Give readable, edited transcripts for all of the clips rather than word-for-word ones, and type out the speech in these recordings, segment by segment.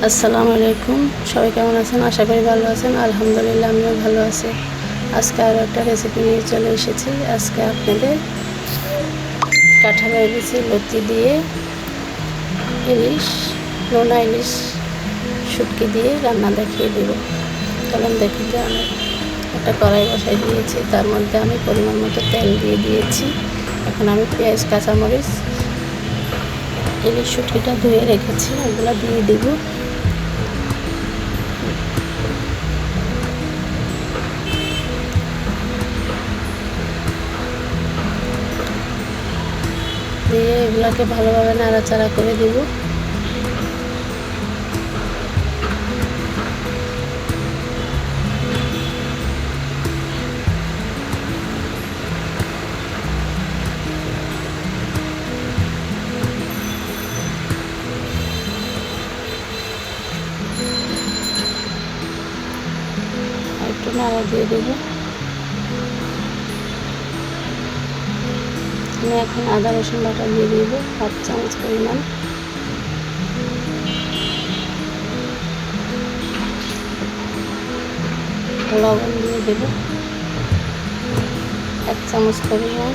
আসসালামু আলাইকুম। সবাই কেমন আছেন? আশা করি ভালো আছেন। আলহামদুলিল্লাহ আমিও ভালো আছি। আজকে আরও একটা রেসিপি নিয়ে চলে এসেছি। আজকে আপনাদের কাঁঠালের বিচি লতি দিয়ে ইলিশ, নোনা ইলিশ শুটকি দিয়ে রান্না দেখিয়ে দেব। চলুন দেখি যে আমি একটা কড়াই বসাই দিয়েছি, তার মধ্যে আমি পরিমাণ মতো তেল দিয়ে দিয়েছি। এখন আমি পেঁয়াজ, কাঁচামরিচ, ইলিশ শুটকিটা ধুয়ে রেখেছি ওগুলো দিয়ে দেব। দিয়ে এগুলোকে ভালোভাবে নাড়াচাড়া করে দেব। একটু নাড়া দিয়ে দেব। আমি এখন আদা রসুন বাটা দিয়ে দেব 5 চামচ পরিমাণ। লবণ দিয়ে দেব 1 চামচ পরিমাণ,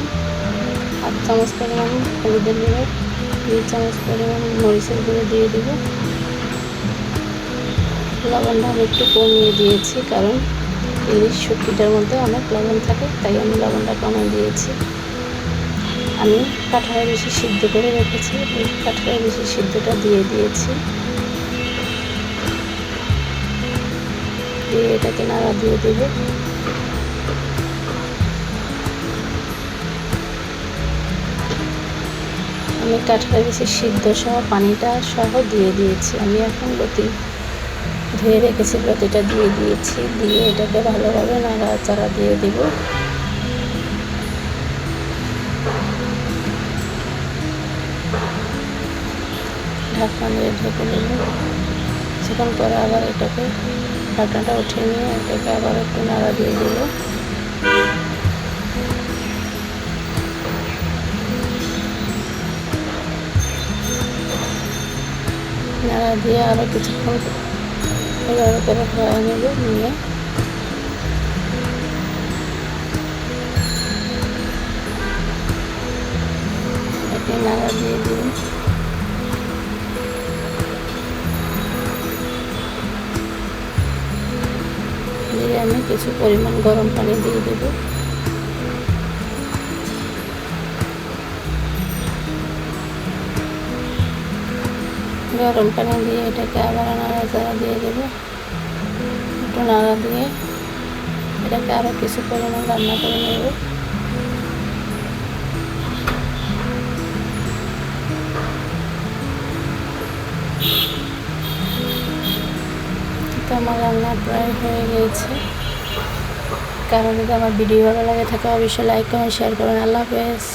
1 চামচ পরিমাণ হলুদের গুঁড়ো, 2 চামচ পরিমাণ মরিচের গুঁড়ো দিয়ে দেব। লবণটা আমি একটু কমিয়ে দিয়েছি, কারণ ইলিশ শুটকিটার মধ্যে অনেক লবণ থাকে, তাই আমি লবণটা কমিয়ে দিয়েছি। আমি কাঁঠালের বিচি সিদ্ধ করে রেখেছি, এই কাঁঠালের বিচি সিদ্ধটা দিয়ে দিয়েছি। দিয়ে এটাকে নাড়া দিয়ে দেব। আমি কাঁঠালের বিচি সিদ্ধ সহ পানিটা সহ দিয়ে দিয়েছি। আমি এখন লতি ধুয়ে রেখেছি, লতিটা দিয়ে দিয়েছি। দিয়ে এটাকে ভালোভাবে নাড়াচাড়া দিয়ে দেব। ঢাকনা দিয়ে ঢেকে দেব। কিছুক্ষণ পরে আবার এটাকে ঢাকনাটা উঠিয়ে নিয়ে এটাকে আবার একটু নাড়া দিয়ে দেব। নাড়া দিয়ে আরও কিছুক্ষণ এভাবে করে ফ্রাই নেব। নিয়ে এটাকে নাড়া দিয়ে দেব। দিয়ে আমি কিছু পরিমাণ গরম পানি দিয়ে দেব। গরম পানি দিয়ে এটাকে আবার নাড়াচাড়া দিয়ে দেব। একটু নাড়া দিয়ে এটাকে আরও কিছু পরিমাণ রান্না করে নেব। তো আমার রান্না প্রায় হয়ে গিয়েছে। কারণ যদি আমার ভিডিও ভালো লাগে থাকে অবশ্যই লাইক কমেন্ট শেয়ার করুন। আল্লাহ হাফেজ।